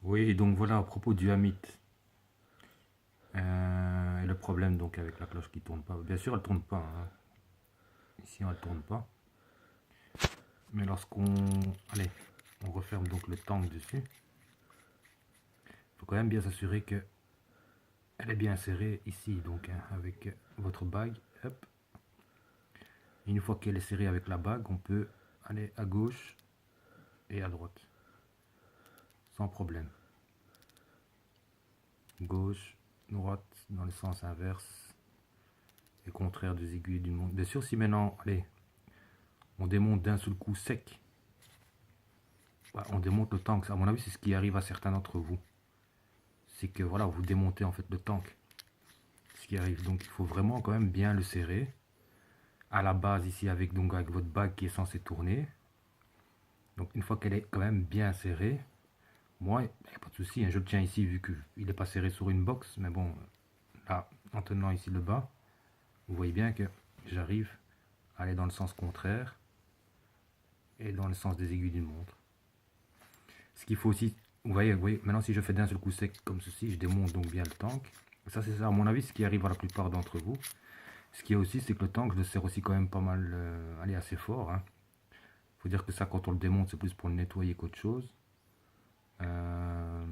Oui, donc voilà, à propos du Hamit, et le problème donc avec la cloche qui tourne pas. Bien sûr, elle tourne pas, hein. Ici, elle tourne pas. Mais lorsqu'on... Allez, on referme donc le tank dessus. Il faut quand même bien s'assurer que elle est bien serrée ici, donc hein, avec votre bague. Hop. Et une fois qu'elle est serrée avec la bague, on peut aller à gauche et à droite. Sans problème. Gauche, droite, dans le sens inverse. Et contraire des aiguilles d'une montre. Bien sûr, si maintenant, allez, on démonte d'un seul coup sec, bah, on démonte le tank. À mon avis, c'est ce qui arrive à certains d'entre vous. C'est que voilà, vous démontez en fait le tank. Ce qui arrive. Donc il faut vraiment quand même bien le serrer. À la base ici avec, donc, avec votre bague qui est censée tourner. Donc une fois qu'elle est quand même bien serrée, moi, il n'y a pas de souci, hein, je le tiens ici vu qu'il n'est pas serré sur une box. Mais bon, là, en tenant ici le bas, vous voyez bien que j'arrive à aller dans le sens contraire et dans le sens des aiguilles d'une montre. Ce qu'il faut aussi, vous voyez, maintenant si je fais d'un seul coup sec comme ceci, je démonte donc bien le tank. Ça c'est ça à mon avis ce qui arrive à la plupart d'entre vous. Ce qui est aussi, c'est que le tank, je le serre aussi quand même pas mal, allez, assez fort, hein. Faut dire que ça, quand on le démonte, c'est plus pour le nettoyer qu'autre chose. Euh,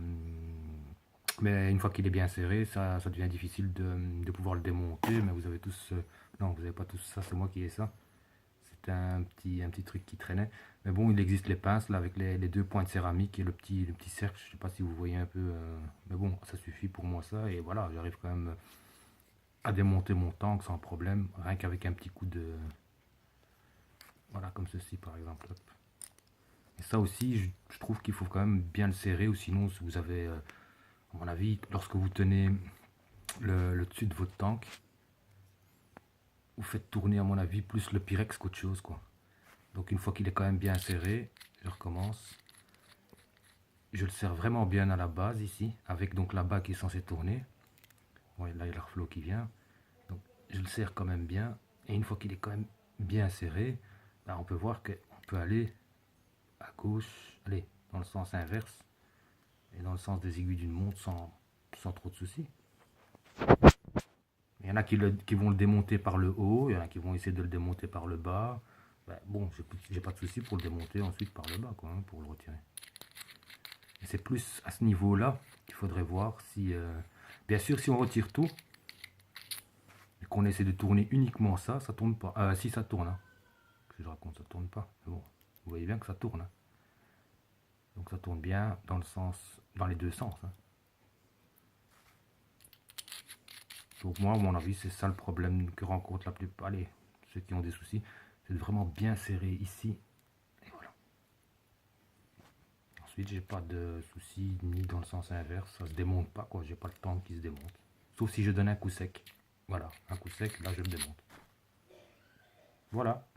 mais une fois qu'il est bien serré, ça devient difficile de pouvoir le démonter. Mais vous avez tous... non, vous n'avez pas tous ça, c'est moi qui ai ça. C'était un petit truc qui traînait. Mais bon, il existe les pinces là avec les deux points de céramique et le petit cercle. Je sais pas si vous voyez un peu. Mais bon, ça suffit pour moi ça. Et voilà, j'arrive quand même à démonter mon tank sans problème. Rien qu'avec un petit coup de... Voilà, comme ceci par exemple. Hop. Et ça aussi, je trouve qu'il faut quand même bien le serrer. Ou sinon, si vous avez, à mon avis, lorsque vous tenez le dessus de votre tank, vous faites tourner à mon avis plus le pyrex qu'autre chose, quoi. Donc une fois qu'il est quand même bien serré, je recommence. Je le serre vraiment bien à la base ici, avec donc la bague qui est censée tourner. Ouais, là il y a l'airflow qui vient. Donc je le serre quand même bien. Et une fois qu'il est quand même bien serré, là on peut voir qu'on peut aller à gauche, aller dans le sens inverse et dans le sens des aiguilles d'une montre sans trop de soucis. Il y en a qui vont le démonter par le haut, il y en a qui vont essayer de le démonter par le bas. Ben, bon, j'ai pas de souci pour le démonter ensuite par le bas, quoi, hein, pour le retirer. Et c'est plus à ce niveau-là qu'il faudrait voir si... bien sûr, si on retire tout, et qu'on essaie de tourner uniquement ça, ça tourne pas. Si ça tourne, hein. Que je raconte, ça tourne pas. Mais bon, vous voyez bien que ça tourne, hein. Donc ça tourne bien dans le sens, dans les deux sens, hein. Donc moi, à mon avis, c'est ça le problème que rencontrent la plupart, allez, ceux qui ont des soucis, c'est de vraiment bien serrer ici. Et voilà. Ensuite, j'ai pas de soucis ni dans le sens inverse, ça se démonte pas, quoi. J'ai pas le temps qu'il se démonte. Sauf si je donne un coup sec. Voilà, un coup sec, là je le démonte. Voilà.